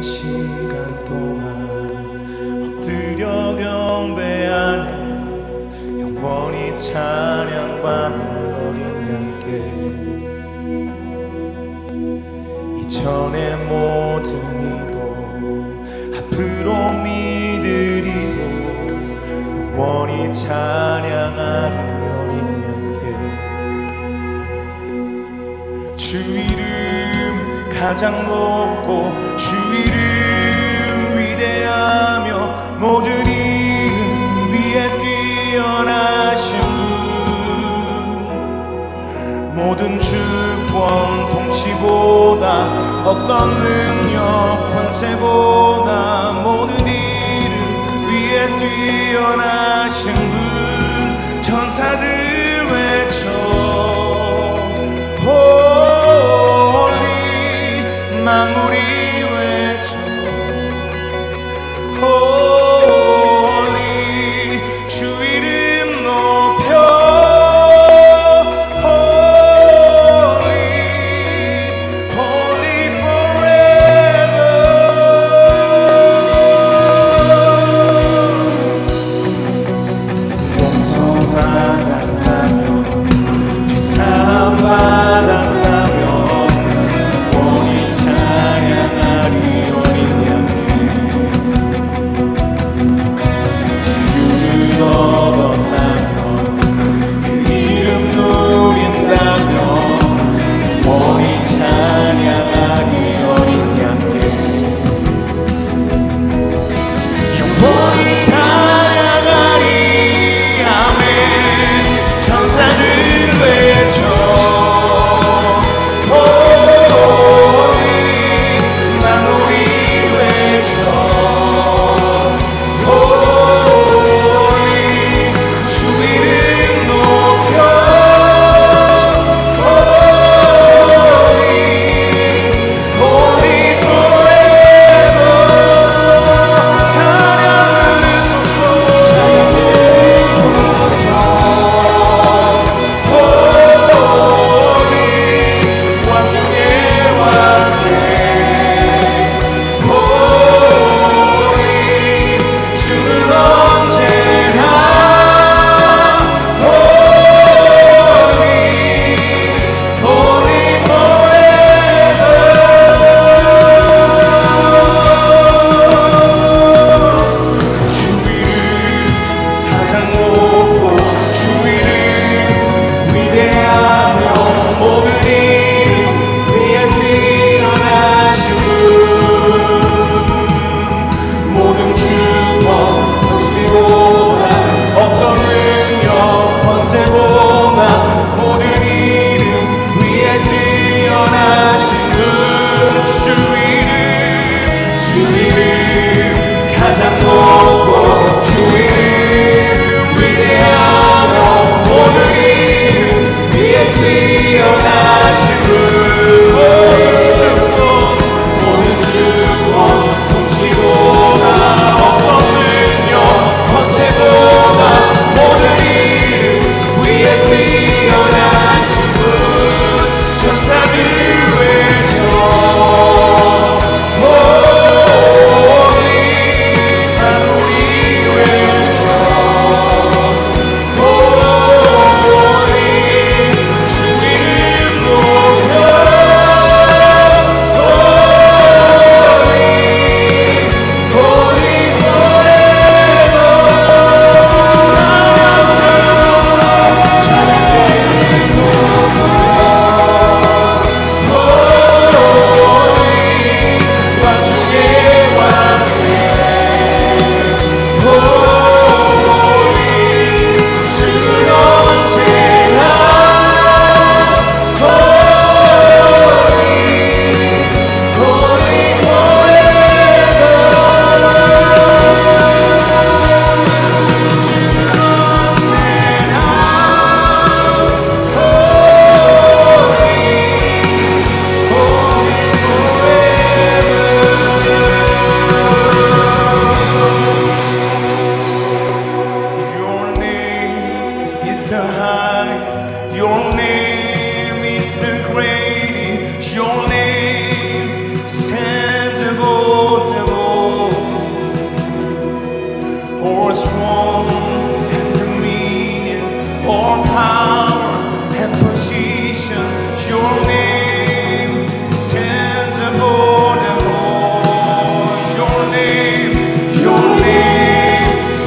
시간 동안 엎드려 경배하네. 영원히 찬양받을 어린 양께 이전의 모든 이도 앞으로 믿으리도 영원히 찬양하리 어린 양께. 주 이름 가장 높고 주 이름 위대하며 모든 이름 위에 뛰어나신 분, 모든 주권 통치보다 어떤 능력 권세보다 모든 이름 위에 뛰어나신 분, 천사들 외쳐 만물이 외쳐 홀리. 주 이름 높여 홀리 홀리 forever. 용서 받았다며 죄사함 받았다며 찬양하리 어린 양께. 자유를 얻었다며 그 이름 누린다며 영원히 찬양하리 어린 양께. 영원히 찬양하리 아멘. 천사들 외쳐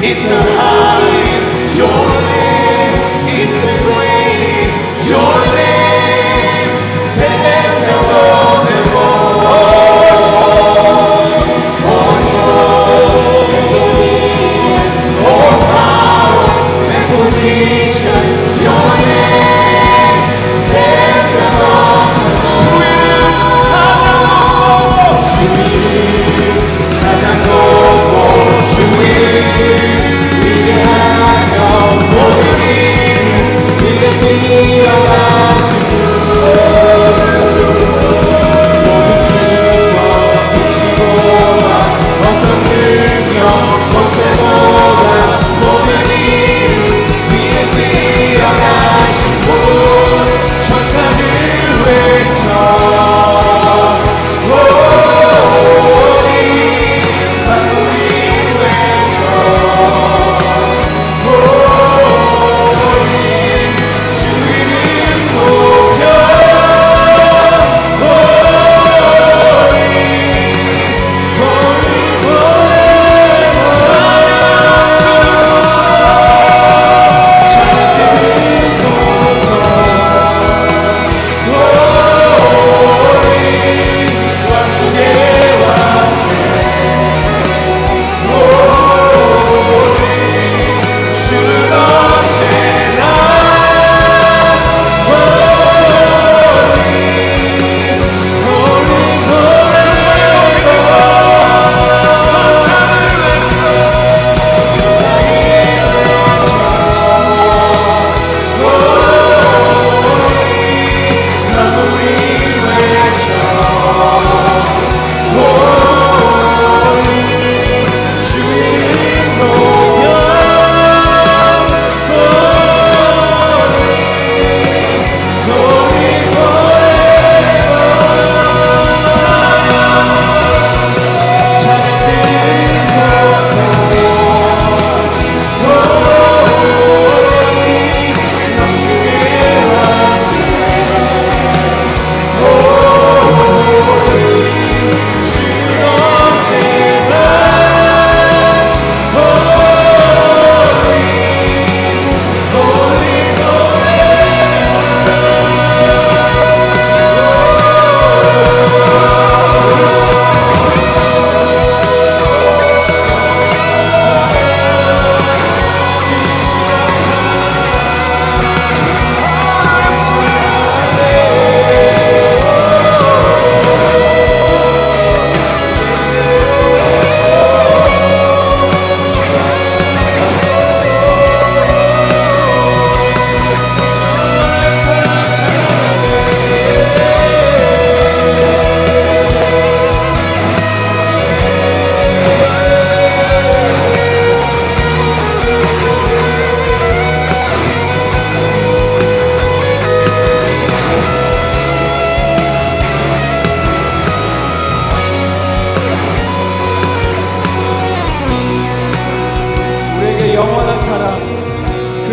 is the highest. Your name is the greatest. Your name stands above them all. All throne and dominion, all power and position. Your name stands above them all. 주님 가장 높고 주님 위대하며 모든 이름 위에 뛰어가신 분 모든 주와 통치보다 어떤 능력 권세보다 모든 이름 위에 뛰어가신 분 천사를 외쳐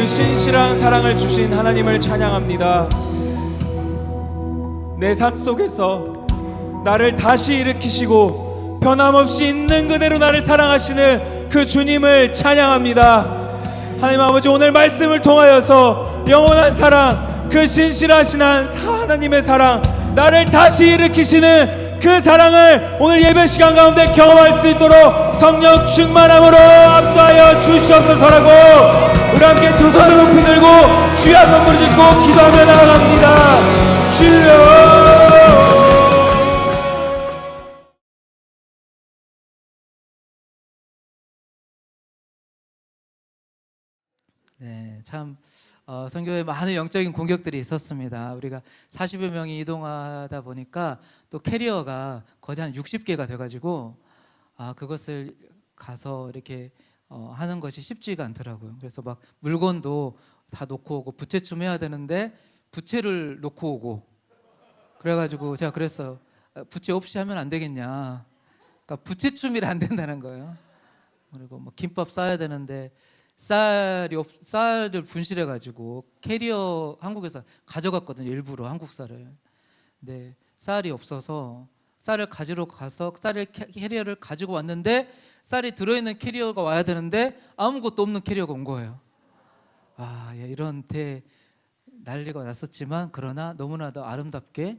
신실한 사랑을 주신 하나님을 찬양합니다. 내 삶 속에서 나를 다시 일으키시고 변함없이 있는 그대로 나를 사랑하시는 그 주님을 찬양합니다. 하나님 아버지, 오늘 말씀을 통하여서 영원한 사랑, 그 신실하신 하나님의 사랑, 나를 다시 일으키시는 그 사랑을 오늘 예배 시간 가운데 경험할 수 있도록 성령 충만함으로 압도하여 주시옵소서라고 우리 함께 두 손을 높이 들고 주여 한번 부르짖고 기도하며 나아갑니다. 주여. 네, 참 선교에 많은 영적인 공격들이 있었습니다. 우리가 40여 명이 이동하다 보니까 또 캐리어가 거의 한 60개가 돼가지고 그것을 가서 이렇게 하는 것이 쉽지가 않더라고요. 그래서 막 물건도 다 놓고 오고 부채춤 해야 되는데 부채를 놓고 오고 그래가지고 제가 그랬어요. 부채 없이 하면 안 되겠냐. 그러니까 부채춤이 안 된다는 거예요. 그리고 뭐 김밥 싸야 되는데 쌀을 분실해가지고 캐리어 한국에서 가져갔거든요. 일부러 한국 쌀을. 근데 쌀이 없어서 쌀을 가지러 가서 캐리어를 가지고 왔는데 쌀이 들어있는 캐리어가 와야 되는데 아무것도 없는 캐리어가 온 거예요. 예, 이런 난리가 났었지만 그러나 너무나도 아름답게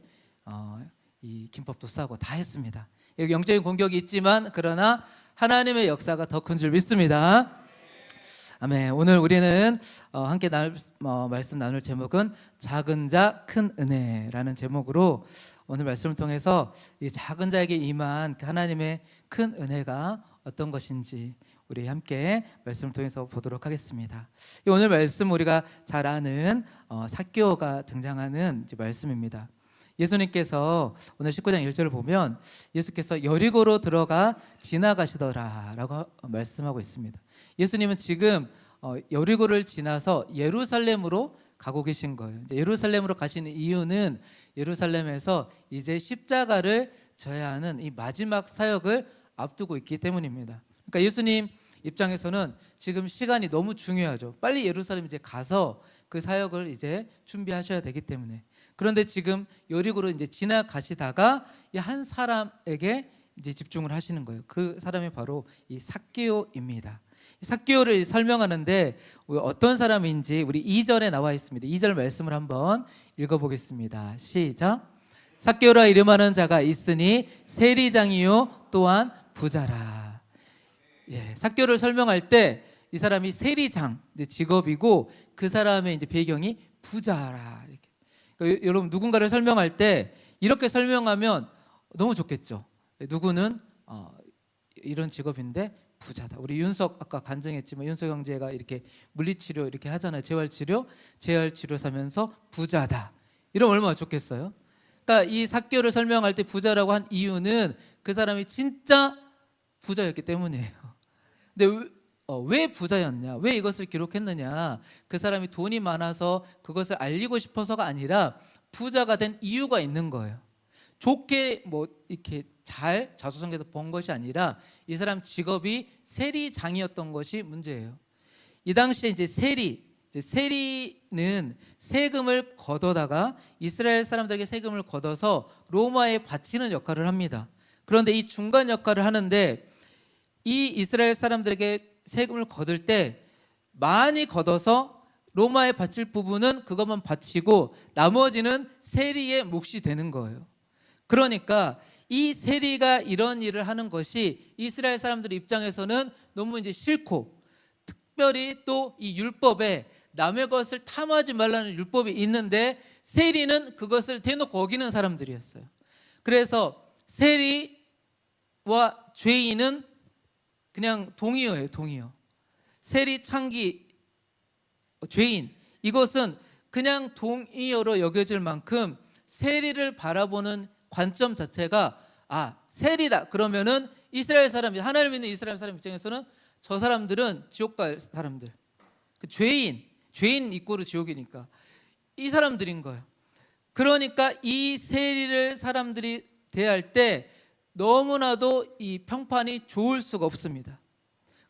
이 김밥도 싸고 다 했습니다. 여기 영적인 공격이 있지만 그러나 하나님의 역사가 더 큰 줄 믿습니다. 아멘. 오늘 우리는 함께 말씀 나눌 제목은 작은 자 큰 은혜라는 제목으로 오늘 말씀을 통해서 이 작은 자에게 임한 하나님의 큰 은혜가 어떤 것인지 우리 함께 말씀을 통해서 보도록 하겠습니다. 오늘 말씀 우리가 잘 아는 삭개오가 등장하는 말씀입니다. 예수님께서 오늘 19장 1절을 보면 예수께서 여리고로 들어가 지나가시더라라고 말씀하고 있습니다. 예수님은 지금 여리고를 지나서 예루살렘으로 가고 계신 거예요. 이제 예루살렘으로 가시는 이유는 예루살렘에서 이제 십자가를 져야 하는 이 마지막 사역을 앞두고 있기 때문입니다. 그러니까 예수님 입장에서는 지금 시간이 너무 중요하죠. 빨리 예루살렘 이제 가서 그 사역을 이제 준비하셔야 되기 때문에. 그런데 지금 여리고로 이제 지나가시다가 이 한 사람에게 이제 집중을 하시는 거예요. 그 사람이 바로 이 삭개오입니다. 이 삭개오를 설명하는데 어떤 사람인지 우리 2절에 나와 있습니다. 2절 말씀을 한번 읽어보겠습니다. 시작. 삭개오라 이름하는 자가 있으니 세리장이요 또한 부자라. 예, 삭개오를 설명할 때 이 사람이 세리장 이제 직업이고 그 사람의 이제 배경이 부자라. 이렇게. 그러니까 여러분 누군가를 설명할 때 이렇게 설명하면 너무 좋겠죠. 누구는 이런 직업인데 부자다. 우리 윤석 아까 간증했지만 윤석 형제가 이렇게 물리치료 이렇게 하잖아요. 재활치료 사면서 부자다. 이러면 얼마나 좋겠어요. 그러니까 이 삭개오를 설명할 때 부자라고 한 이유는 그 사람이 진짜 부자였기 때문이에요. 근데 왜 부자였냐? 왜 이것을 기록했느냐? 그 사람이 돈이 많아서 그것을 알리고 싶어서가 아니라 부자가 된 이유가 있는 거예요. 좋게 이렇게 잘 자수성가해서 번 것이 아니라 이 사람 직업이 세리장이었던 것이 문제예요. 이 당시에 이제 세리는 세금을 걷어다가 이스라엘 사람들에게 세금을 걷어서 로마에 바치는 역할을 합니다. 그런데 이 중간 역할을 하는데 이 이스라엘 사람들에게 세금을 거둘 때 많이 걷어서 로마에 바칠 부분은 그것만 바치고 나머지는 세리의 몫이 되는 거예요. 그러니까 이 세리가 이런 일을 하는 것이 이스라엘 사람들 입장에서는 너무 이제 싫고, 특별히 또 이 율법에 남의 것을 탐하지 말라는 율법이 있는데 세리는 그것을 대놓고 어기는 사람들이었어요. 그래서 세리와 죄인은 그냥 동의어예요. 동의어. 세리, 창기, 죄인, 이것은 그냥 동의어로 여겨질 만큼 세리를 바라보는 관점 자체가 세리다 그러면은 이스라엘 사람, 하나님을 믿는 이스라엘 사람 입장에서는 저 사람들은 지옥 갈 사람들, 그 죄인 이꼬르 지옥이니까 이 사람들인 거예요. 그러니까 이 세리를 사람들이 대할 때 너무나도 이 평판이 좋을 수가 없습니다.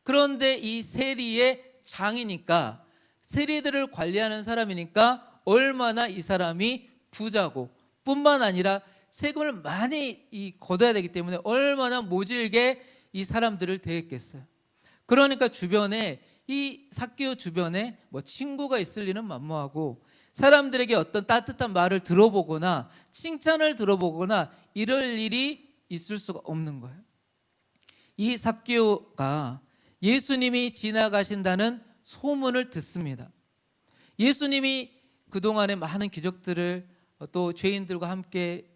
그런데 이 세리의 장이니까, 세리들을 관리하는 사람이니까 얼마나 이 사람이 부자고 뿐만 아니라 세금을 많이 걷어야 되기 때문에 얼마나 모질게 이 사람들을 대했겠어요. 그러니까 주변에 이 삭개오 주변에 친구가 있을 리는 만무하고 사람들에게 어떤 따뜻한 말을 들어보거나 칭찬을 들어보거나 이럴 일이 있을 수가 없는 거예요. 이 삭개오가 예수님이 지나가신다는 소문을 듣습니다. 예수님이 그동안에 많은 기적들을 또 죄인들과 함께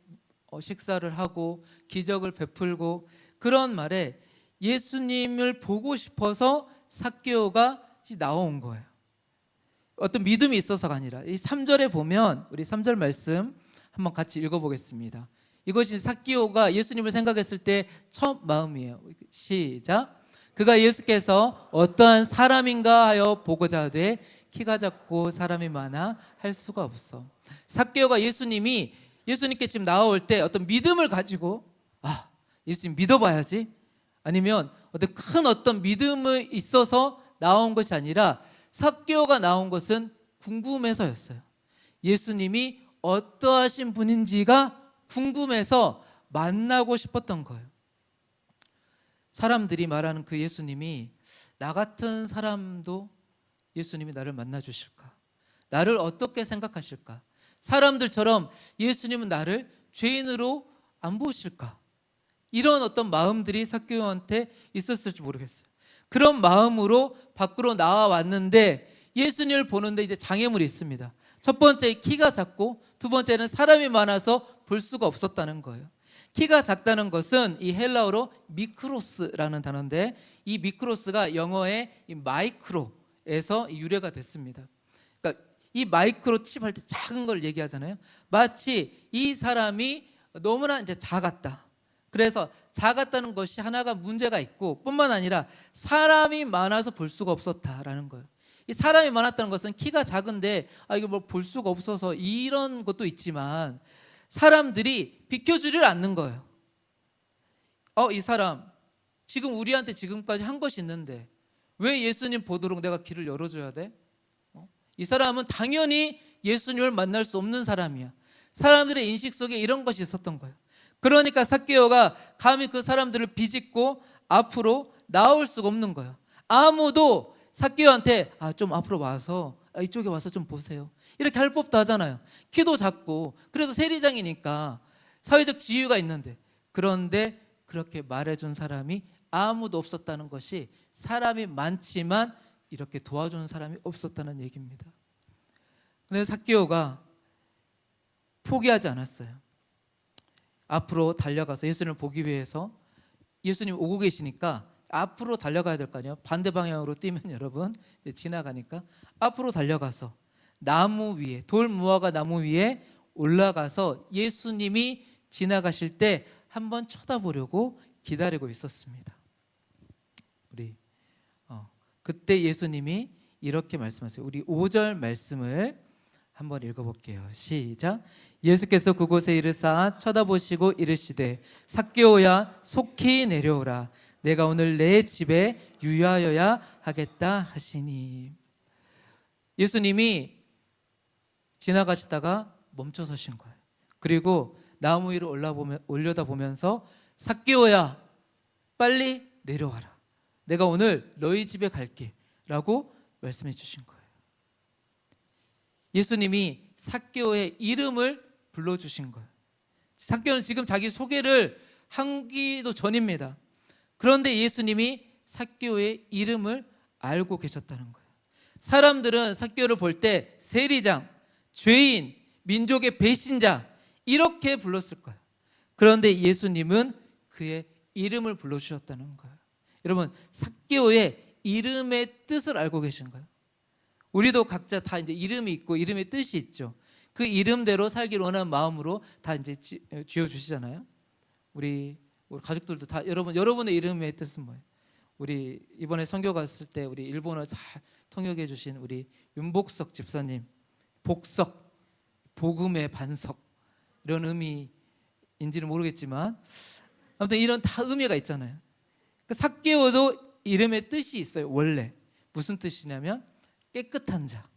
식사를 하고 기적을 베풀고 그런 말에 예수님을 보고 싶어서 삭개오가 나온 거예요. 어떤 믿음이 있어서가 아니라 이 3절에 보면 우리 3절 말씀 한번 같이 읽어보겠습니다. 이것이 삭개오가 예수님을 생각했을 때 첫 마음이에요. 시작. 그가 예수께서 어떠한 사람인가 하여 보고자 하되 키가 작고 사람이 많아 할 수가 없어. 삭개오가 예수님께 지금 나올 때 어떤 믿음을 가지고 예수님 믿어봐야지, 아니면 어떤 믿음이 있어서 나온 것이 아니라 삭개오가 나온 것은 궁금해서였어요. 예수님이 어떠하신 분인지가 궁금해서 만나고 싶었던 거예요. 사람들이 말하는 그 예수님이 나 같은 사람도 예수님이 나를 만나 주실까? 나를 어떻게 생각하실까? 사람들처럼 예수님은 나를 죄인으로 안 보실까? 이런 어떤 마음들이 삭개오한테 있었을지 모르겠어요. 그런 마음으로 밖으로 나와왔는데 예수님을 보는데 이제 장애물이 있습니다. 첫 번째 키가 작고 두 번째는 사람이 많아서 볼 수가 없었다는 거예요. 키가 작다는 것은 이 헬라어로 미크로스라는 단어인데 이 미크로스가 영어의 이 마이크로에서 유래가 됐습니다. 그러니까 이 마이크로 칩 할 때 작은 걸 얘기하잖아요. 마치 이 사람이 너무나 이제 작았다. 그래서 작았다는 것이 하나가 문제가 있고 뿐만 아니라 사람이 많아서 볼 수가 없었다라는 거예요. 이 사람이 많았다는 것은 키가 작은데 이거 뭐 볼 수가 없어서 이런 것도 있지만 사람들이 비켜주지를 않는 거예요. 이 사람 지금 우리한테 지금까지 한 것이 있는데 왜 예수님 보도록 내가 길을 열어줘야 돼? 이 사람은 당연히 예수님을 만날 수 없는 사람이야. 사람들의 인식 속에 이런 것이 있었던 거예요. 그러니까 삭개오가 감히 그 사람들을 비집고 앞으로 나올 수가 없는 거예요. 아무도 삭개오한테 좀 앞으로 와서 이쪽에 와서 좀 보세요 이렇게 할 법도 하잖아요. 키도 작고 그래도 세리장이니까 사회적 지위가 있는데, 그런데 그렇게 말해준 사람이 아무도 없었다는 것이 사람이 많지만 이렇게 도와주는 사람이 없었다는 얘기입니다. 근데 삭개오가 포기하지 않았어요. 앞으로 달려가서 예수님을 보기 위해서, 예수님 오고 계시니까 앞으로 달려가야 될 거 아니에요. 반대 방향으로 뛰면 여러분 지나가니까 앞으로 달려가서 나무 위에, 돌 무화과 나무 위에 올라가서 예수님이 지나가실 때 한번 쳐다보려고 기다리고 있었습니다. 우리 그때 예수님이 이렇게 말씀하세요. 우리 5절 말씀을 한번 읽어볼게요. 시작. 예수께서 그곳에 이르사 쳐다보시고 이르시되 삭개오야 속히 내려오라. 내가 오늘 내 집에 유하여야 하겠다 하시니. 예수님이 지나가시다가 멈춰 서신 거예요. 그리고 나무 위로 올려다보면서 삭개오야 빨리 내려와라. 내가 오늘 너희 집에 갈게 라고 말씀해 주신 거예요. 예수님이 삭개오의 이름을 불러주신 거예요. 삭개오는 지금 자기 소개를 하기도 전입니다. 그런데 예수님이 삭개오의 이름을 알고 계셨다는 거예요. 사람들은 삭개오를 볼 때 세리장, 죄인, 민족의 배신자 이렇게 불렀을 거예요. 그런데 예수님은 그의 이름을 불러주셨다는 거예요. 여러분, 삭개오의 이름의 뜻을 알고 계신가요? 우리도 각자 다 이제 이름이 있고 이름의 뜻이 있죠. 그 이름대로 살기를 원하는 마음으로 다 이제 지어주시잖아요. 우리 가족들도 다 여러분의 이름의 뜻은 뭐예요? 우리 이번에 선교 갔을 때 우리 일본어 잘 통역해 주신 우리 윤복석 집사님, 복석, 복음의 반석 이런 의미인지는 모르겠지만 아무튼 이런 다 의미가 있잖아요. 그 삭개오도 이름의 뜻이 있어요. 원래 무슨 뜻이냐면 깨끗한 자,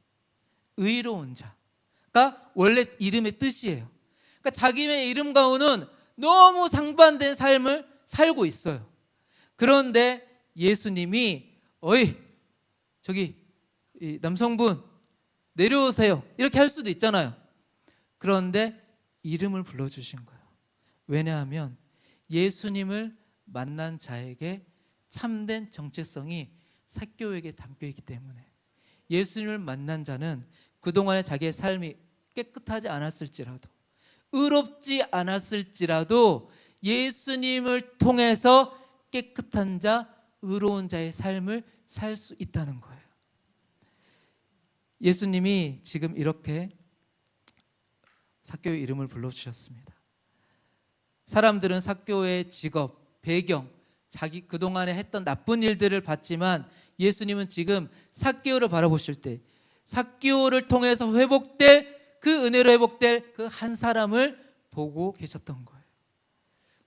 의로운 자가 원래 이름의 뜻이에요. 그러니까 자기의 이름 가운은 너무 상반된 삶을 살고 있어요. 그런데 예수님이 저기 이 남성분 내려오세요 이렇게 할 수도 있잖아요. 그런데 이름을 불러주신 거예요. 왜냐하면 예수님을 만난 자에게 참된 정체성이 삭개오에게 담겨있기 때문에. 예수님을 만난 자는 그동안의 자기의 삶이 깨끗하지 않았을지라도, 의롭지 않았을지라도 예수님을 통해서 깨끗한 자, 의로운 자의 삶을 살 수 있다는 거예요. 예수님이 지금 이렇게 삭개오의 이름을 불러주셨습니다. 사람들은 삭개오의 직업, 배경, 자기 그동안에 했던 나쁜 일들을 봤지만 예수님은 지금 삭개오를 바라보실 때 삭개오를 통해서 회복될 그 은혜로 회복될 그 한 사람을 보고 계셨던 거예요.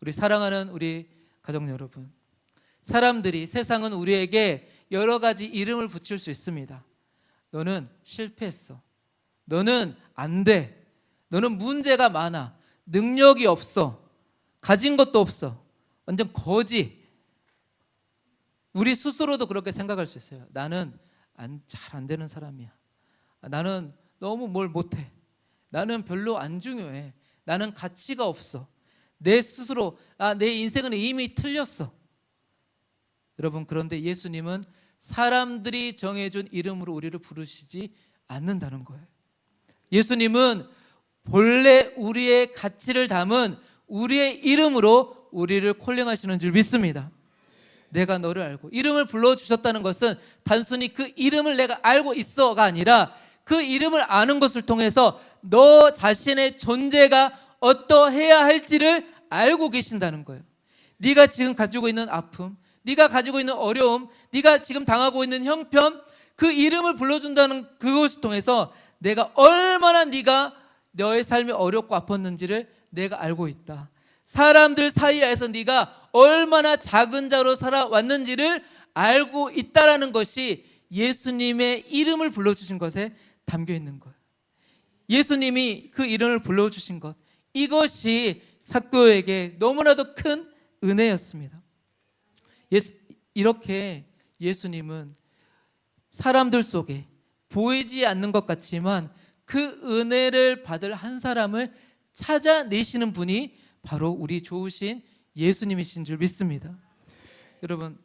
우리 사랑하는 우리 가족 여러분, 사람들이, 세상은 우리에게 여러 가지 이름을 붙일 수 있습니다. 너는 실패했어, 너는 안 돼, 너는 문제가 많아, 능력이 없어. 가진 것도 없어. 완전 거지. 우리 스스로도 그렇게 생각할 수 있어요. 나는 잘 안 되는 사람이야. 나는 너무 뭘 못해. 나는 별로 안 중요해. 나는 가치가 없어. 내 스스로 내 인생은 이미 틀렸어. 여러분, 그런데 예수님은 사람들이 정해준 이름으로 우리를 부르시지 않는다는 거예요. 예수님은 본래 우리의 가치를 담은 우리의 이름으로 우리를 콜링하시는 줄 믿습니다. 내가 너를 알고, 이름을 불러주셨다는 것은 단순히 그 이름을 내가 알고 있어가 아니라 그 이름을 아는 것을 통해서 너 자신의 존재가 어떠해야 할지를 알고 계신다는 거예요. 네가 지금 가지고 있는 아픔, 네가 가지고 있는 어려움, 네가 지금 당하고 있는 형편, 그 이름을 불러준다는 그것을 통해서 내가 얼마나 네가 너의 삶이 어렵고 아팠는지를 내가 알고 있다. 사람들 사이에서 네가 얼마나 작은 자로 살아왔는지를 알고 있다라는 것이 예수님의 이름을 불러주신 것에 담겨 있는 거예요. 예수님이 그 이름을 불러주신 것, 이것이 삭개오에게 너무나도 큰 은혜였습니다. 이렇게 예수님은 사람들 속에 보이지 않는 것 같지만 그 은혜를 받을 한 사람을 찾아내시는 분이 바로 우리 좋으신 예수님이신 줄 믿습니다. 여러분,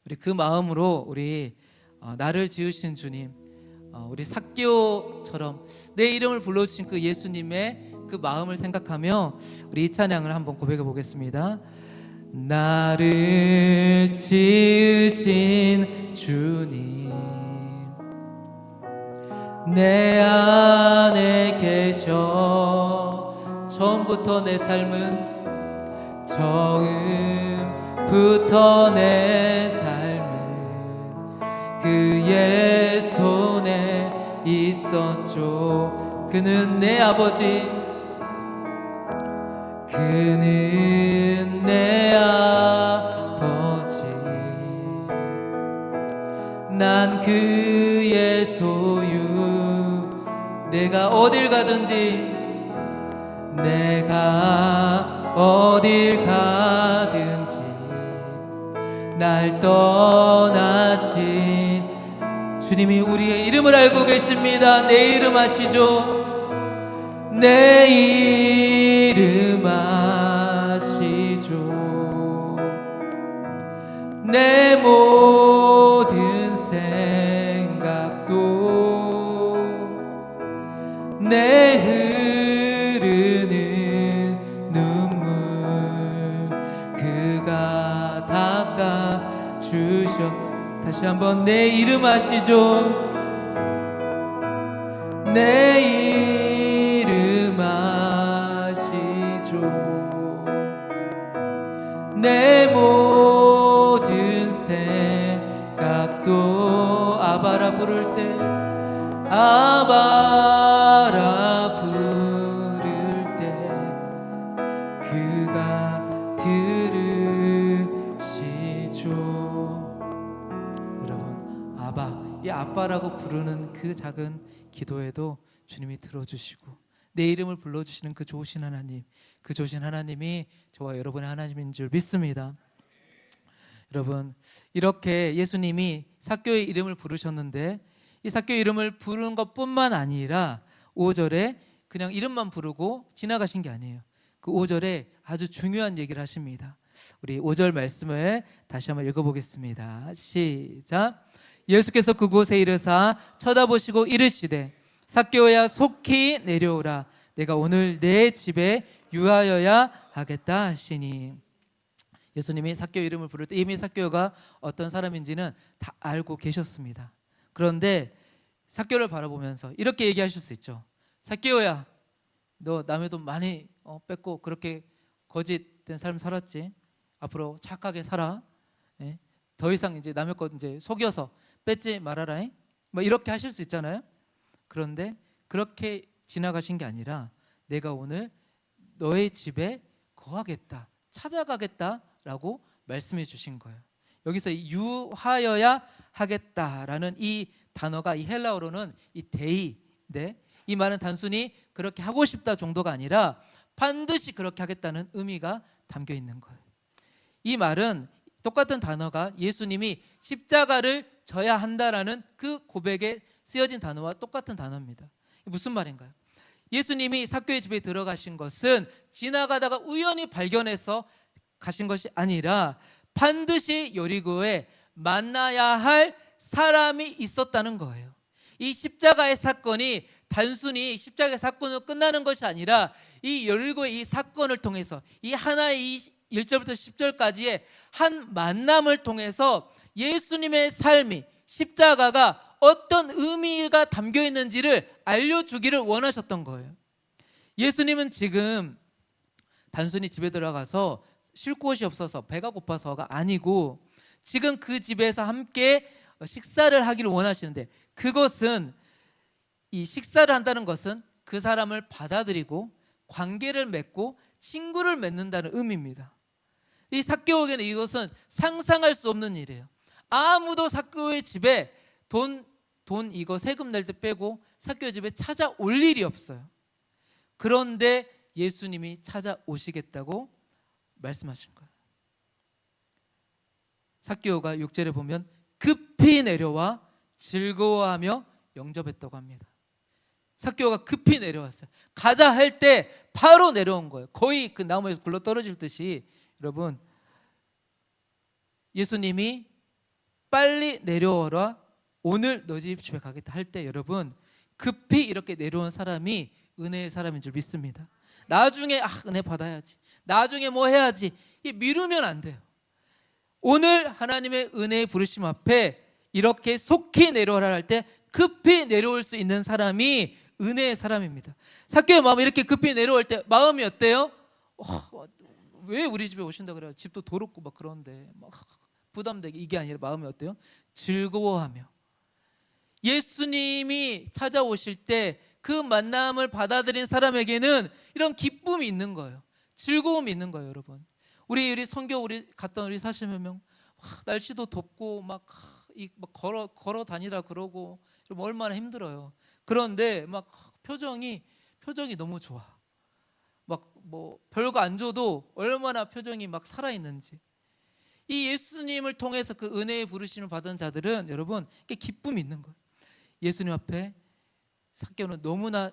우리 그 마음으로 우리 나를 지으신 주님, 우리 삭개오처럼 내 이름을 불러주신 그 예수님의 그 마음을 생각하며 우리 이 찬양을 한번 고백해 보겠습니다. 나를 지으신 주님, 내 안에 계셔. 처음부터 내 삶은, 처음부터 내 삶은 그의 손에 있었죠. 그는 내 아버지, 그는 내 아버지, 난 그의 소유. 내가 어딜 가든지, 내가 어딜 가든지 날 떠나지. 주님이 우리의 이름을 알고 계십니다. 내 이름 아시죠? 내 이름 아시죠? 내 모든 생각도 내 흐르는 눈물 그가 닦아주셔. 다시 한번 내 이름 아시죠? 내 이름 아시죠? 내 모든 생각도 아바라 부를 때, 아바라 부를 때 그가 들으시죠. 여러분, 아바, 이 아빠라고 부르는 그 작은 기도에도 주님이 들어주시고 내 이름을 불러주시는 그 좋으신 하나님, 그 좋으신 하나님이 저와 여러분의 하나님인 줄 믿습니다. 여러분, 이렇게 예수님이 삭개오의 이름을 부르셨는데 이 삭개오 이름을 부르는 것뿐만 아니라 5절에 그냥 이름만 부르고 지나가신 게 아니에요. 그 5절에 아주 중요한 얘기를 하십니다. 우리 5절 말씀을 다시 한번 읽어보겠습니다. 시작. 예수께서 그곳에 이르사 쳐다보시고 이르시되 삭개오야 속히 내려오라. 내가 오늘 내 집에 유하여야 하겠다 하시니. 예수님이 삭개오 이름을 부를 때 이미 삭개오가 어떤 사람인지는 다 알고 계셨습니다. 그런데 삭개오를 바라보면서 이렇게 얘기하실 수 있죠. 삭개오야, 너 남의 돈 많이 뺏고 그렇게 거짓된 삶 살았지. 앞으로 착하게 살아. 예? 더 이상 이제 남의 것 이제 속여서 뺏지 말아라. 뭐 이렇게 하실 수 있잖아요. 그런데 그렇게 지나가신 게 아니라 내가 오늘 너의 집에 거하겠다, 찾아가겠다라고 말씀해 주신 거예요. 여기서 유하여야 하겠다라는 이 단어가 이 헬라어로는 이 데이인데 이 말은 단순히 그렇게 하고 싶다 정도가 아니라 반드시 그렇게 하겠다는 의미가 담겨 있는 거예요. 이 말은 똑같은 단어가 예수님이 십자가를 져야 한다라는 그 고백에 쓰여진 단어와 똑같은 단어입니다. 무슨 말인가요? 예수님이 삭개오의 집에 들어가신 것은 지나가다가 우연히 발견해서 가신 것이 아니라 반드시 여리고에 만나야 할 사람이 있었다는 거예요. 이 십자가의 사건이 단순히 십자가의 사건으로 끝나는 것이 아니라 이 여리고의 이 사건을 통해서 이 하나의 1절부터 10절까지의 한 만남을 통해서 예수님의 삶이 십자가가 어떤 의미가 담겨 있는지를 알려주기를 원하셨던 거예요. 예수님은 지금 단순히 집에 들어가서 쉴 곳이 없어서 배가 고파서가 아니고 지금 그 집에서 함께 식사를 하기를 원하시는데, 그것은 이 식사를 한다는 것은 그 사람을 받아들이고 관계를 맺고 친구를 맺는다는 의미입니다. 이 삭개오에게는 이것은 상상할 수 없는 일이에요. 아무도 삭개오의 집에 돈 이거 세금 낼 때 빼고 삭개오 집에 찾아올 일이 없어요. 그런데 예수님이 찾아오시겠다고 말씀하신 거예요. 삭개오가 6절에 보면 급히 내려와 즐거워하며 영접했다고 합니다. 삭개오가 급히 내려왔어요. 가자 할 때 바로 내려온 거예요. 거의 그 나무에서 굴러 떨어질 듯이. 여러분, 예수님이 빨리 내려오라, 오늘 너희 집에 가겠다 할 때 여러분 급히 이렇게 내려온 사람이 은혜의 사람인 줄 믿습니다. 나중에 은혜 받아야지, 나중에 뭐 해야지, 미루면 안 돼요. 오늘 하나님의 은혜의 부르심 앞에 이렇게 속히 내려오라 할 때 급히 내려올 수 있는 사람이 은혜의 사람입니다. 삭개오의 마음이 이렇게 급히 내려올 때 마음이 어때요? 왜 우리 집에 오신다 그래요? 집도 더럽고 막 그런데 막 부담되게, 이게 아니라 마음이 어때요? 즐거워하며. 예수님이 찾아오실 때 그 만남을 받아들인 사람에게는 이런 기쁨이 있는 거예요. 즐거움이 있는 거예요, 여러분. 우리 선교 갔던 우리 40여 명, 날씨도 덥고 막 걸어 다니라 그러고 얼마나 힘들어요. 그런데 막 표정이 너무 좋아. 막 뭐 별거 안 줘도 얼마나 표정이 막 살아 있는지. 이 예수님을 통해서 그 은혜의 부르심을 받은 자들은 여러분 이게 기쁨이 있는 거예요. 예수님 앞에 삭개오는 너무나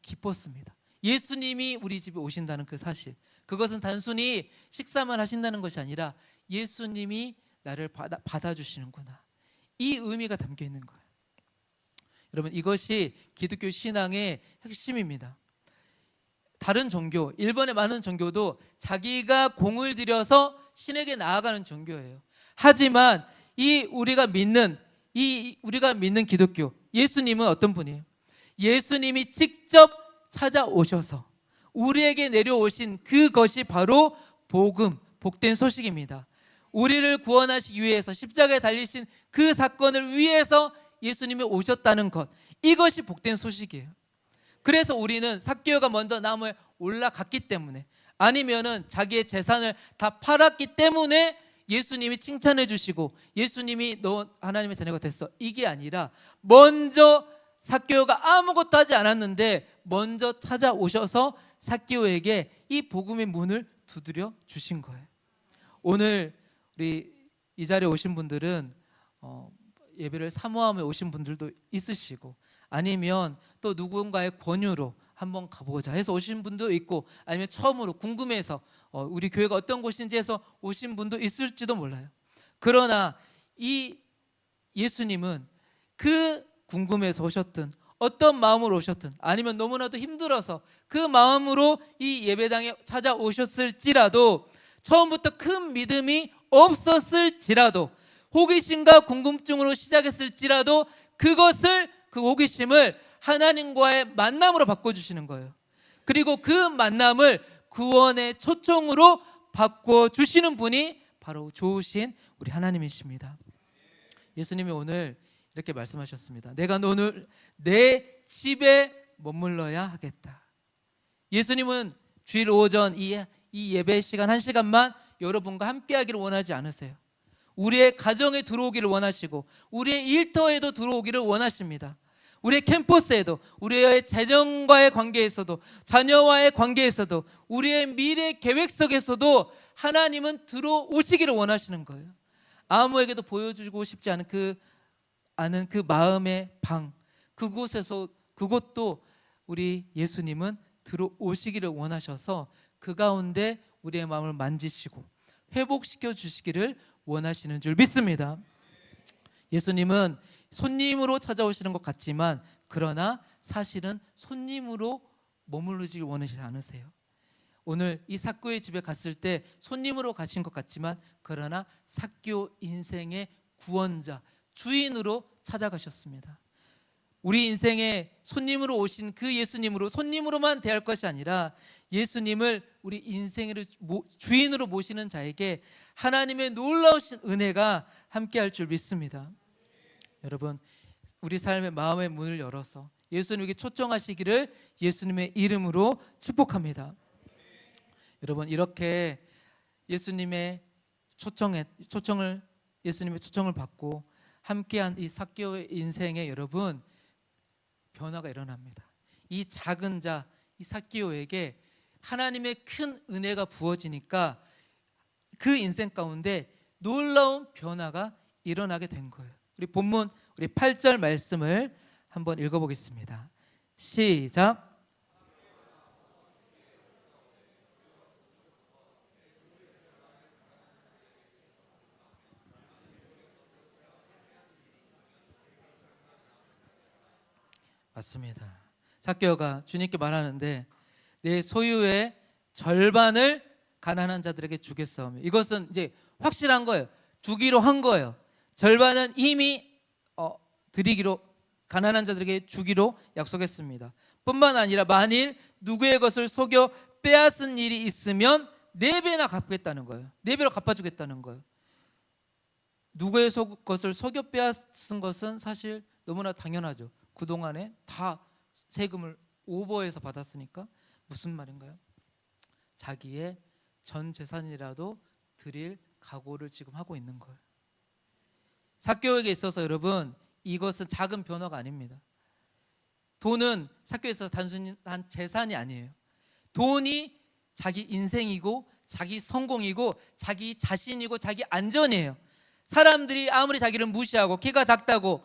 기뻤습니다. 예수님이 우리 집에 오신다는 그 사실, 그것은 단순히 식사만 하신다는 것이 아니라 예수님이 나를 받아주시는구나, 이 의미가 담겨 있는 거예요. 여러분, 이것이 기독교 신앙의 핵심입니다. 다른 종교, 일본의 많은 종교도 자기가 공을 들여서 신에게 나아가는 종교예요. 하지만 우리가 믿는 기독교, 예수님은 어떤 분이에요? 예수님이 직접 찾아오셔서 우리에게 내려오신 그것이 바로 복음, 복된 소식입니다. 우리를 구원하시기 위해서 십자가에 달리신 그 사건을 위해서 예수님이 오셨다는 것, 이것이 복된 소식이에요. 그래서 우리는 삭개오가 먼저 나무에 올라갔기 때문에, 아니면은 자기의 재산을 다 팔았기 때문에 예수님이 칭찬해 주시고 예수님이 너 하나님의 자녀가 됐어, 이게 아니라 먼저 삭개오가 아무것도 하지 않았는데 먼저 찾아오셔서 삭개오에게 이 복음의 문을 두드려 주신 거예요. 오늘 우리 이 자리에 오신 분들은 예배를 사모함에 오신 분들도 있으시고, 아니면 또 누군가의 권유로 한번 가보자 해서 오신 분도 있고, 아니면 처음으로 궁금해서 우리 교회가 어떤 곳인지 해서 오신 분도 있을지도 몰라요. 그러나 이 예수님은 그 궁금해서 오셨든 어떤 마음으로 오셨든, 아니면 너무나도 힘들어서 그 마음으로 이 예배당에 찾아오셨을지라도, 처음부터 큰 믿음이 없었을지라도, 호기심과 궁금증으로 시작했을지라도 그 호기심을 하나님과의 만남으로 바꿔주시는 거예요. 그리고 그 만남을 구원의 초청으로 바꿔주시는 분이 바로 좋으신 우리 하나님이십니다. 예수님이 오늘 이렇게 말씀하셨습니다. 내가 오늘 내 집에 머물러야 하겠다. 예수님은 주일 오전 이 예배 시간 1시간만 여러분과 함께 하기를 원하지 않으세요. 우리의 가정에 들어오기를 원하시고 우리의 일터에도 들어오기를 원하십니다. 우리의 캠퍼스에도, 우리의 재정과의 관계에서도, 자녀와의 관계에서도, 우리의 미래 계획 속에서도 하나님은 들어오시기를 원하시는 거예요. 아무에게도 보여주고 싶지 않은 그 마음의 방, 그곳도 우리 예수님은 들어오시기를 원하셔서 그 가운데 우리의 마음을 만지시고 회복시켜 주시기를 원하시는 줄 믿습니다. 예수님은 손님으로 찾아오시는 것 같지만 그러나 사실은 손님으로 머무르지 원하시지 않으세요. 오늘 이 삭개오의 집에 갔을 때 손님으로 가신 것 같지만 그러나 삭개오 인생의 구원자, 주인으로 찾아가셨습니다. 우리 인생에 손님으로 오신 그 예수님으로 손님으로만 대할 것이 아니라 예수님을 우리 인생의 주인으로 모시는 자에게 하나님의 놀라우신 은혜가 함께할 줄 믿습니다. 여러분, 우리 삶의 마음의 문을 열어서 예수님에게 초청하시기를 예수님의 이름으로 축복합니다. 여러분, 이렇게 예수님의 초청을 받고 함께한 이 삭개오의 인생에 여러분 변화가 일어납니다. 이 작은 자, 이 삭개오에게 하나님의 큰 은혜가 부어지니까 그 인생 가운데 놀라운 변화가 일어나게 된 거예요. 우리 본문 우리 8절 말씀을 한번 읽어보겠습니다. 시작. 맞습니다. 삭개오가 주님께 말하는데 내 소유의 절반을 가난한 자들에게 주겠사오며, 이것은 이제 확실한 거예요. 주기로 한 거예요. 절반은 이미 드리기로, 가난한 자들에게 주기로 약속했습니다. 뿐만 아니라 만일 누구의 것을 속여 빼앗은 일이 있으면 4배나 갚겠다는 거예요. 4배로 갚아주겠다는 거예요. 누구의 것을 속여 빼앗은 것은 사실 너무나 당연하죠. 그동안에 다 세금을 오버해서 받았으니까. 무슨 말인가요? 자기의 전 재산이라도 드릴 각오를 지금 하고 있는 거예요. 삭개오에게 있어서 여러분, 이것은 작은 변화가 아닙니다. 돈은 삭개오에서 단순히 한 재산이 아니에요. 돈이 자기 인생이고 자기 성공이고 자기 자신이고 자기 안전이에요. 사람들이 아무리 자기를 무시하고 키가 작다고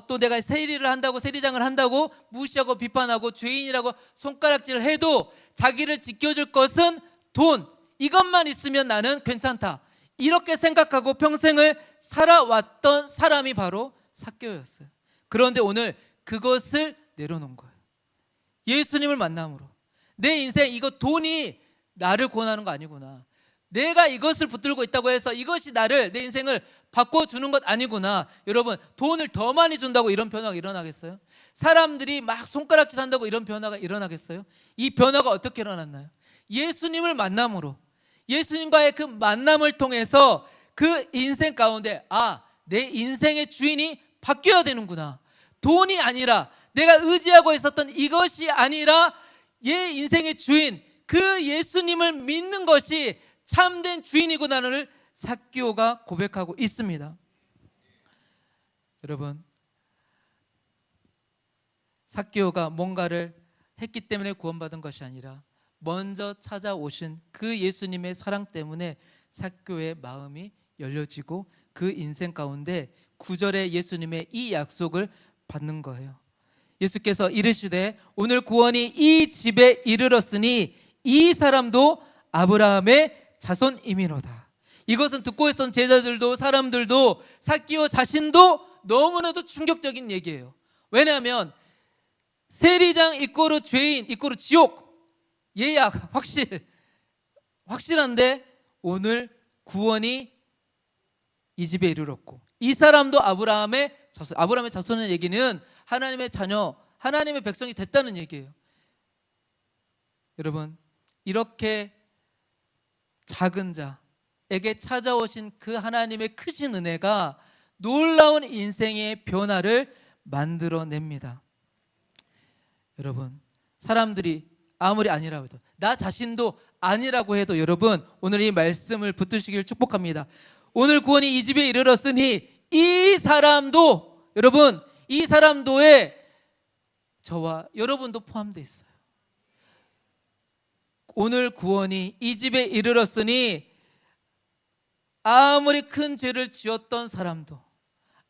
또 내가 세리를 한다고, 세리장을 한다고 무시하고 비판하고 죄인이라고 손가락질을 해도 자기를 지켜줄 것은 돈, 이것만 있으면 나는 괜찮다, 이렇게 생각하고 평생을 살아왔던 사람이 바로 삭개오였어요. 그런데 오늘 그것을 내려놓은 거예요. 예수님을 만남으로 내 인생, 이거 돈이 나를 구원하는 거 아니구나, 내가 이것을 붙들고 있다고 해서 이것이 내 인생을 바꿔주는 것 아니구나. 여러분, 돈을 더 많이 준다고 이런 변화가 일어나겠어요? 사람들이 막 손가락질 한다고 이런 변화가 일어나겠어요? 이 변화가 어떻게 일어났나요? 예수님을 만남으로, 예수님과의 그 만남을 통해서 그 인생 가운데 내 인생의 주인이 바뀌어야 되는구나. 돈이 아니라, 내가 의지하고 있었던 이것이 아니라 얘 인생의 주인, 그 예수님을 믿는 것이 참된 주인이구나를 삭개오가 고백하고 있습니다. 여러분, 삭개오가 뭔가를 했기 때문에 구원받은 것이 아니라 먼저 찾아오신 그 예수님의 사랑 때문에 삭개오의 마음이 열려지고 그 인생 가운데 9절에 예수님의 이 약속을 받는 거예요. 예수께서 이르시되 오늘 구원이 이 집에 이르렀으니 이 사람도 아브라함의 자손이미로다. 이것은 듣고 있던 제자들도 사람들도 삭개오 자신도 너무나도 충격적인 얘기예요. 왜냐하면 세리장 이꼬르 죄인 이꼬르 지옥, 예약 확실한데 오늘 구원이 이 집에 이르렀고 이 사람도 아브라함의 자손, 아브라함의 자손의 얘기는 하나님의 자녀, 하나님의 백성이 됐다는 얘기예요. 여러분, 이렇게 작은 자에게 찾아오신 그 하나님의 크신 은혜가 놀라운 인생의 변화를 만들어냅니다. 여러분, 사람들이 아무리 아니라고 해도, 나 자신도 아니라고 해도 여러분, 오늘 이 말씀을 붙드시길 축복합니다. 오늘 구원이 이 집에 이르렀으니 이 사람도, 여러분, 이 사람도의 저와 여러분도 포함되어 있어요. 오늘 구원이 이 집에 이르렀으니 아무리 큰 죄를 지었던 사람도,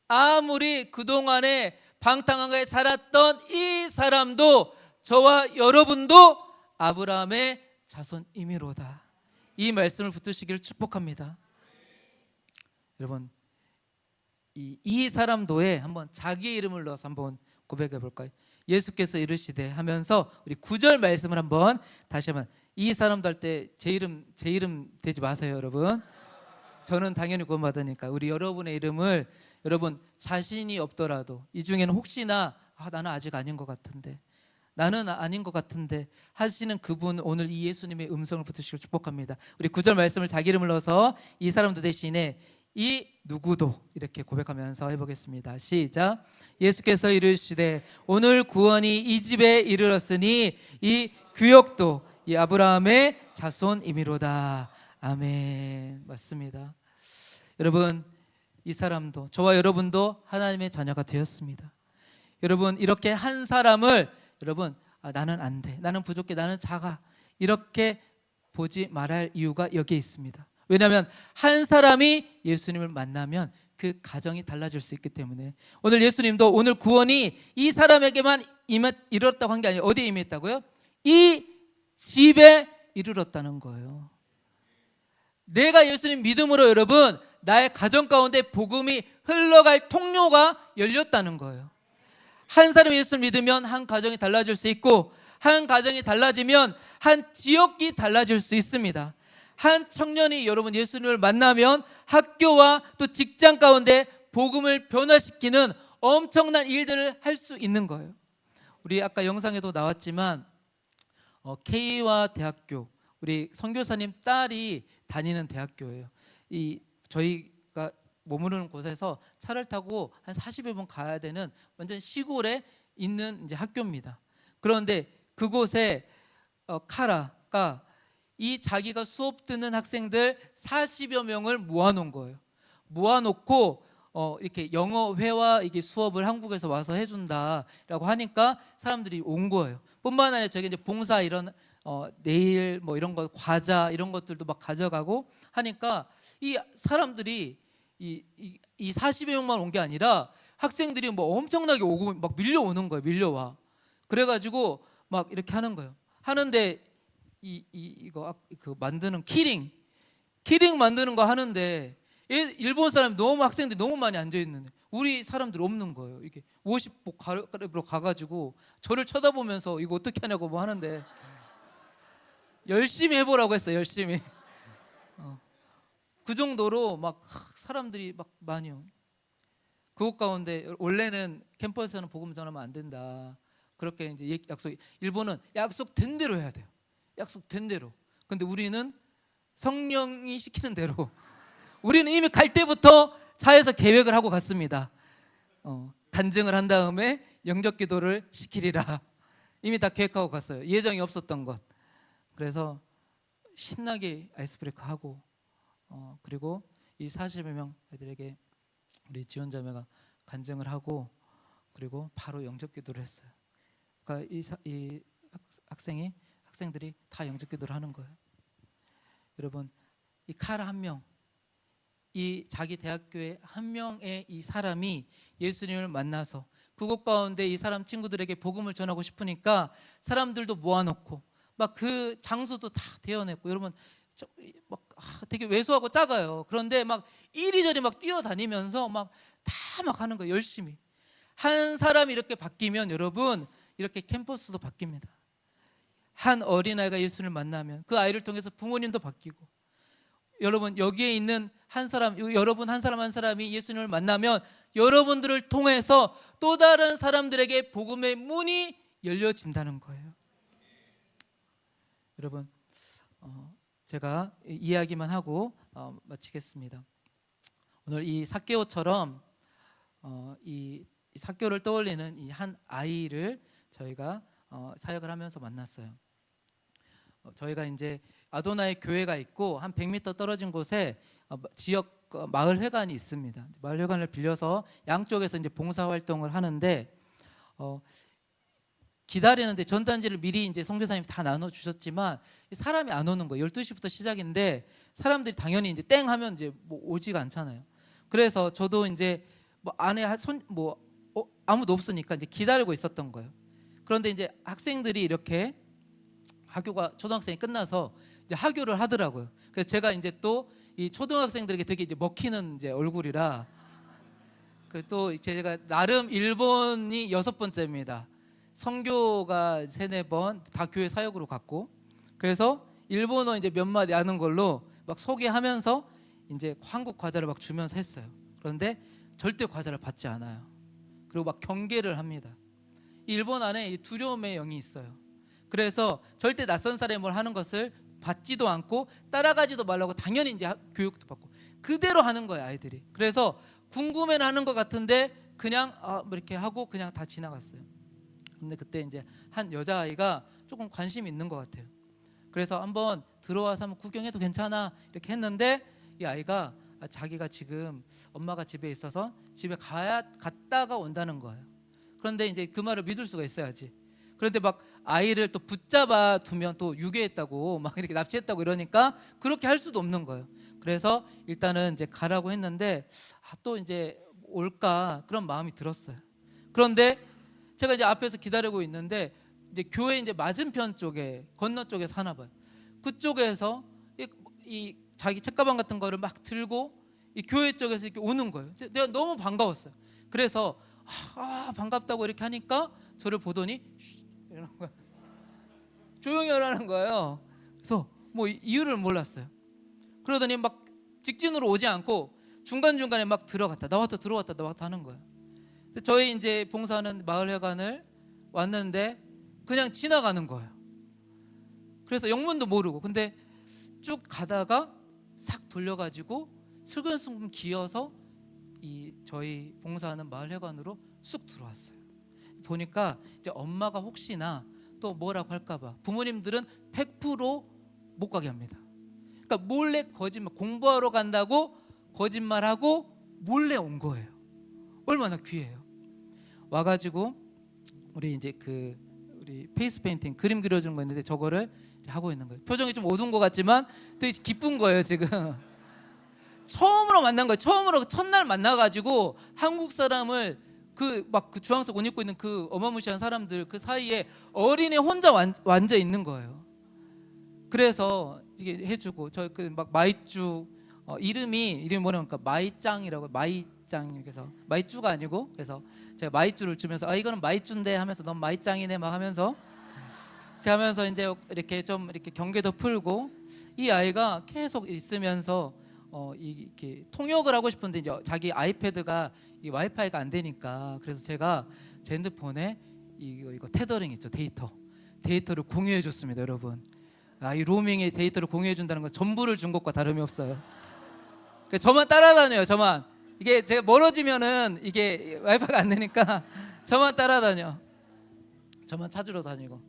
아무리 그동안에 방탕하게 살았던 이 사람도, 저와 여러분도 아브라함의 자손이미로다. 이 말씀을 붙드시기를 축복합니다. 여러분, 이 사람도에 한번 자기의 이름을 넣어서 한번 고백해 볼까요? 예수께서 이르시되 하면서 우리 9절 말씀을 한번 다시 한번, 이 사람도 할 때 제 이름 대지 마세요, 여러분. 저는 당연히 구원받으니까 우리 여러분의 이름을, 여러분 자신이 없더라도 이 중에는 혹시나 나는 아직 아닌 것 같은데, 나는 아닌 것 같은데 하시는 그분, 오늘 이 예수님의 음성을 붙으시길 축복합니다. 우리 9절 말씀을 자기 이름을 넣어서 이 사람도 대신에 이 누구도 이렇게 고백하면서 해보겠습니다. 시작. 예수께서 이르시되 오늘 구원이 이 집에 이르렀으니 이 구역도 이 아브라함의 자손이미로다. 아멘. 맞습니다. 여러분, 이 사람도, 저와 여러분도 하나님의 자녀가 되었습니다. 여러분, 이렇게 한 사람을 여러분 나는 안 돼, 나는 부족해, 나는 작아, 이렇게 보지 말아야 할 이유가 여기에 있습니다. 왜냐하면 한 사람이 예수님을 만나면 그 가정이 달라질 수 있기 때문에. 오늘 예수님도 오늘 구원이 이 사람에게만 이르렀다고 한 게 아니에요. 어디에 임했다고요? 이 집에 이르렀다는 거예요. 내가 예수님 믿음으로 여러분 나의 가정 가운데 복음이 흘러갈 통로가 열렸다는 거예요. 한 사람이 예수를 믿으면 한 가정이 달라질 수 있고, 한 가정이 달라지면 한 지역이 달라질 수 있습니다. 한 청년이 여러분 예수님을 만나면 학교와 또 직장 가운데 복음을 변화시키는 엄청난 일들을 할 수 있는 거예요. 우리 아까 영상에도 나왔지만 K와 대학교, 우리 선교사님 딸이 다니는 대학교예요. 저희가 머무르는 곳에서 차를 타고 한 40여 분 가야 되는 완전 시골에 있는 이제 학교입니다. 그런데 그곳에 카라가 이 자기가 수업 듣는 학생들 40여 명을 모아놓은 거예요. 모아놓고 이렇게 영어회화 이게 수업을 한국에서 와서 해준다라고 하니까 사람들이 온 거예요. 뿐만 아니라 저기 이제 봉사 이런 내일 뭐 이런 거 과자 이런 것들도 막 가져가고 하니까 이 사람들이 이 40여 명만 온 게 아니라 학생들이 뭐 엄청나게 오고 막 밀려오는 거예요. 밀려와. 그래가지고 막 이렇게 하는 거예요. 하는데 이거 그 만드는 키링 만드는 거 하는데 일본 사람이 너무, 학생들이 너무 많이 앉아 있는데 우리 사람들 없는 거예요. 이게 50복 가르러 가가지고 저를 쳐다보면서 이거 어떻게 하냐고 뭐 하는데 열심히 해보라고 했어요. 열심히. 그 정도로 막 사람들이 막 많이요. 그곳 가운데 원래는 캠퍼스에는 복음 전하면 안 된다. 그렇게 이제 약속, 일본은 약속된 대로 해야 돼요. 약속된 대로. 근데 우리는 성령이 시키는 대로. 우리는 이미 갈 때부터 차에서 계획을 하고 갔습니다. 간증을 한 다음에 영접 기도를 시키리라. 이미 다 계획하고 갔어요. 예정이 없었던 것. 그래서 신나게 아이스브레이크 하고 그리고 이 40여 명 애들에게 우리 지원자매가 간증을 하고 그리고 바로 영접 기도를 했어요. 그러니까 이 학생들이 다 영접 기도를 하는 거예요. 여러분, 이 카라 한 명, 이 자기 대학교의 한 명의 이 사람이 예수님을 만나서 그곳 가운데 이 사람 친구들에게 복음을 전하고 싶으니까 사람들도 모아놓고 막 그 장소도 다 대여냈고, 여러분 막 되게 왜소하고 작아요. 그런데 막 이리저리 막 뛰어다니면서 막 다 막 하는 거예요. 열심히. 한 사람이 이렇게 바뀌면 여러분 이렇게 캠퍼스도 바뀝니다. 한 어린아이가 예수를 만나면 그 아이를 통해서 부모님도 바뀌고, 여러분 여기에 있는 한 사람, 여러분 한 사람 한 사람이 예수님을 만나면 여러분들을 통해서 또 다른 사람들에게 복음의 문이 열려진다는 거예요. 여러분 제가 이야기만 하고 마치겠습니다. 오늘 이 삭개오처럼 이 삭개오를 떠올리는 이 한 아이를 저희가 사역을 하면서 만났어요. 저희가 이제 아도나의 교회가 있고 한 100m 떨어진 곳에 지역 마을 회관이 있습니다. 마을 회관을 빌려서 양쪽에서 이제 봉사 활동을 하는데 기다리는데 전단지를 미리 이제 선교사님이 다 나눠 주셨지만 사람이 안 오는 거예요. 12시부터 시작인데 사람들이 당연히 이제 땡 하면 이제 뭐 오지가 않잖아요. 그래서 저도 이제 뭐 안에 아무도 없으니까 이제 기다리고 있었던 거예요. 그런데 이제 학생들이 이렇게 학교가 초등학생이 끝나서 이제 하교를 하더라고요. 그래서 제가 이제 또 이 초등학생들에게 되게 이제 먹히는 이제 얼굴이라 그 또 제가 나름 일본이 6번째입니다. 선교가 3-4번 다 교회 사역으로 갔고, 그래서 일본어 이제 몇 마디 아는 걸로 막 소개하면서 이제 한국 과자를 막 주면서 했어요. 그런데 절대 과자를 받지 않아요. 그리고 막 경계를 합니다. 이 일본 안에 이 두려움의 영이 있어요. 그래서 절대 낯선 사람이 뭘 하는 것을 받지도 않고 따라가지도 말라고 당연히 이제 교육도 받고 그대로 하는 거예요, 아이들이. 그래서 궁금해는 하는 것 같은데 그냥 뭐 이렇게 하고 그냥 다 지나갔어요. 근데 그때 이제 한 여자아이가 조금 관심이 있는 것 같아요. 그래서 한번 들어와서 한번 구경해도 괜찮아 이렇게 했는데 이 아이가 자기가 지금 엄마가 집에 있어서 집에 갔다가 온다는 거예요. 그런데 이제 그 말을 믿을 수가 있어야지. 그런데 막 아이를 또 붙잡아 두면 또 유괴했다고 막 이렇게 납치했다고 이러니까 그렇게 할 수도 없는 거예요. 그래서 일단은 이제 가라고 했는데 또 이제 올까 그런 마음이 들었어요. 그런데 제가 이제 앞에서 기다리고 있는데 이제 교회 이제 맞은편 쪽에 건너 쪽에 사나 봐요. 그쪽에서 이 자기 책가방 같은 거를 막 들고 이 교회 쪽에서 이렇게 오는 거예요. 내가 너무 반가웠어요. 그래서 반갑다고 이렇게 하니까 저를 보더니 이러는 거예요. 조용히 하라는 거예요. 그래서 뭐 이유를 몰랐어요. 그러더니 막 직진으로 오지 않고 중간중간에 막 들어갔다 나왔다 들어왔다 나왔다 하는 거예요. 저희 이제 봉사하는 마을회관을 왔는데 그냥 지나가는 거예요. 그래서 영문도 모르고 근데 쭉 가다가 싹 돌려가지고 슬금슬금 기어서 이 저희 봉사하는 마을회관으로 쑥 들어왔어요. 보니까 이제 엄마가 혹시나 또 뭐라고 할까봐 부모님들은 100% 못 가게 합니다. 그러니까 몰래 거짓말, 공부하러 간다고 거짓말하고 몰래 온 거예요. 얼마나 귀해요. 와가지고 우리 이제 우리 페이스 페인팅 그림 그려주는 거 있는데 저거를 하고 있는 거예요. 표정이 좀 어두운 것 같지만 되게 기쁜 거예요 지금. 처음으로 만난 거예요. 처음으로 첫날 만나가지고 한국 사람을 그 주황색 옷 입고 있는 그 어마무시한 사람들 그 사이에 어린애 혼자 앉아 있는 거예요. 그래서 이게 해주고 저 막 마이쭈 이름이 뭐냐니까 마이짱이라고 마이짱 그래서 마이쭈가 아니고 그래서 제가 마이쭈를 주면서 이거는 마이쭈인데 하면서 넌 마이짱이네 막 하면서 이렇게 하면서 이제 이렇게 좀 이렇게 경계도 풀고 이 아이가 계속 있으면서 이렇게 통역을 하고 싶은데 이제 자기 아이패드가 이 와이파이가 안 되니까 그래서 제가 제 핸드폰에 이거 테더링 있죠 데이터를 공유해 줬습니다 여러분. 이 로밍의 데이터를 공유해 준다는 건 전부를 준 것과 다름이 없어요. 저만 따라다녀요. 저만 이게 제가 멀어지면은 이게 와이파이가 안 되니까 저만 따라다녀. 저만 찾으러 다니고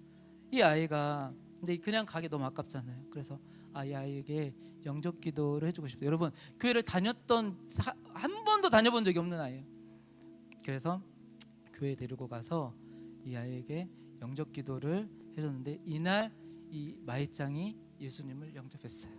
이 아이가 근데 그냥 가기 너무 아깝잖아요. 그래서 이 아이에게 영접 기도를 해주고 싶어요. 여러분 교회를 다녔던 한 번도 다녀본 적이 없는 아이예요. 그래서 교회에 데리고 가서 이 아이에게 영접 기도를 해줬는데 이날 이 마이짱이 예수님을 영접했어요.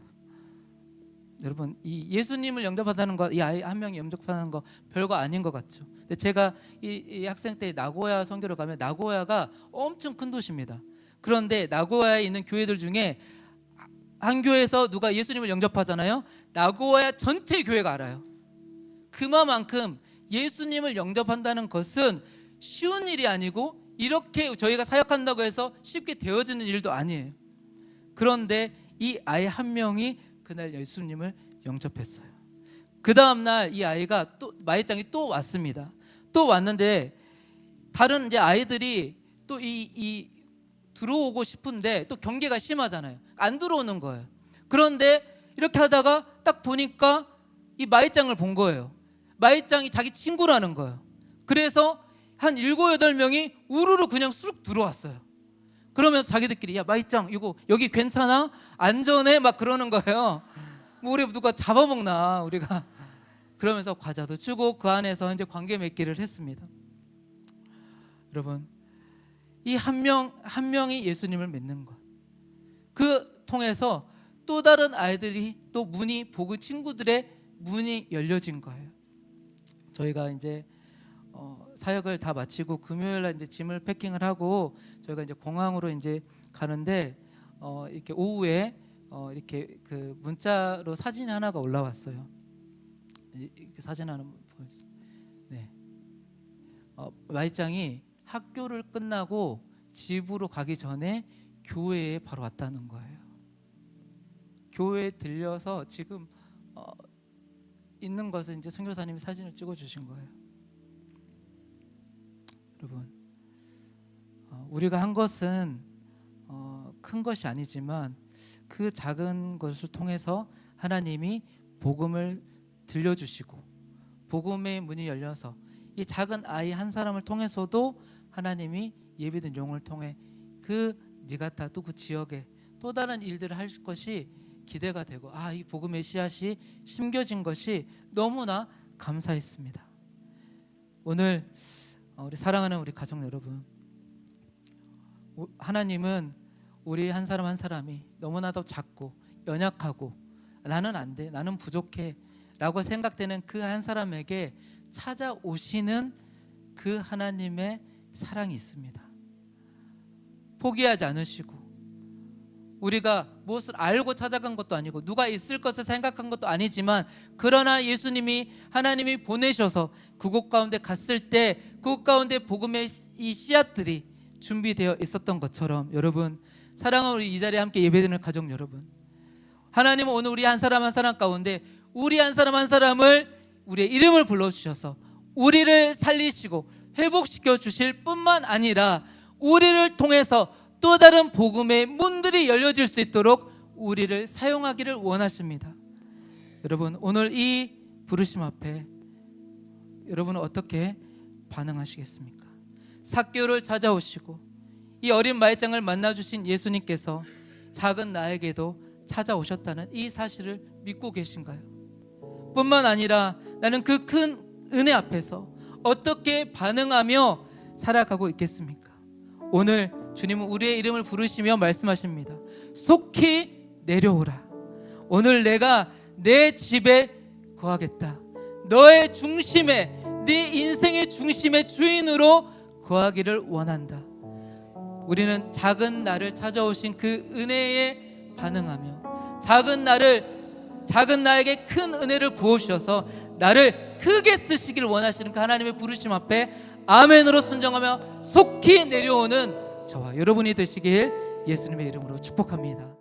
여러분 이 예수님을 영접한다는 거 이 아이 한 명이 영접하는 거 별거 아닌 것 같죠. 근데 제가 이 학생 때 나고야 선교를 가면 나고야가 엄청 큰 도시입니다. 그런데 나고야에 있는 교회들 중에 한 교회에서 누가 예수님을 영접하잖아요. 나고야 전체 교회가 알아요. 그만큼 예수님을 영접한다는 것은 쉬운 일이 아니고 이렇게 저희가 사역한다고 해서 쉽게 되어지는 일도 아니에요. 그런데 이 아이 한 명이 그날 예수님을 영접했어요. 그 다음날 이 아이가 또 마이짱이 또 왔습니다. 또 왔는데 다른 이제 아이들이 또 이 들어오고 싶은데 또 경계가 심하잖아요. 안 들어오는 거예요. 그런데 이렇게 하다가 딱 보니까 이 마이짱을 본 거예요. 마이짱이 자기 친구라는 거예요. 그래서 한 7, 8명이 우르르 그냥 쑥 들어왔어요. 그러면서 자기들끼리 야 마이짱 이거 여기 괜찮아? 안전해? 막 그러는 거예요. 뭐 우리 누가 잡아먹나 우리가. 그러면서 과자도 주고 그 안에서 이제 관계 맺기를 했습니다. 여러분 이 한 명이 예수님을 믿는 것, 그 통해서 또 다른 아이들이 또 문이 복음 친구들의 문이 열려진 거예요. 저희가 이제 사역을 다 마치고 금요일 날 이제 짐을 패킹을 하고 저희가 이제 공항으로 이제 가는데 이렇게 오후에 이렇게 그 문자로 사진이 하나가 올라왔어요. 이렇게 사진 하나 보여주세요. 네. 마이짱이 학교를 끝나고 집으로 가기 전에 교회에 바로 왔다는 거예요. 교회에 들려서 지금 있는 것을 이제 선교사님이 사진을 찍어 주신 거예요. 여러분, 우리가 한 것은 큰 것이 아니지만 그 작은 것을 통해서 하나님이 복음을 들려주시고 복음의 문이 열려서 이 작은 아이 한 사람을 통해서도 하나님이 예비된 영을 통해 그 니가타 또 그 지역에 또 다른 일들을 할 것이 기대가 되고 이 복음의 씨앗이 심겨진 것이 너무나 감사했습니다. 오늘 우리 사랑하는 우리 가족 여러분, 하나님은 우리 한 사람 한 사람이 너무나도 작고 연약하고 나는 안 돼, 나는 부족해 라고 생각되는 그 한 사람에게 찾아오시는 그 하나님의 사랑이 있습니다. 포기하지 않으시고 우리가 무엇을 알고 찾아간 것도 아니고 누가 있을 것을 생각한 것도 아니지만 그러나 예수님이 하나님이 보내셔서 그곳 가운데 갔을 때 그곳 가운데 복음의 이 씨앗들이 준비되어 있었던 것처럼 여러분, 사랑하는 우리 이 자리에 함께 예배드리는 가족 여러분, 하나님은 오늘 우리 한 사람 한 사람 가운데 우리 한 사람 한 사람을 우리의 이름을 불러주셔서 우리를 살리시고 회복시켜 주실 뿐만 아니라 우리를 통해서 또 다른 복음의 문들이 열려질 수 있도록 우리를 사용하기를 원하십니다. 여러분, 오늘 이 부르심 앞에 여러분은 어떻게 반응하시겠습니까? 삭개오를 찾아오시고 이 어린 마이장을 만나주신 예수님께서 작은 나에게도 찾아오셨다는 이 사실을 믿고 계신가요? 뿐만 아니라 나는 그 큰 은혜 앞에서 어떻게 반응하며 살아가고 있겠습니까? 오늘 주님은 우리의 이름을 부르시며 말씀하십니다. 속히 내려오라. 오늘 내가 내 집에 거하겠다. 너의 중심에, 네 인생의 중심의 주인으로 거하기를 원한다. 우리는 작은 나를 찾아오신 그 은혜에 반응하며 작은 나에게 큰 은혜를 부어주셔서 나를 크게 쓰시길 원하시는 그 하나님의 부르심 앞에 아멘으로 순종하며 속히 내려오는 저와 여러분이 되시길 예수님의 이름으로 축복합니다.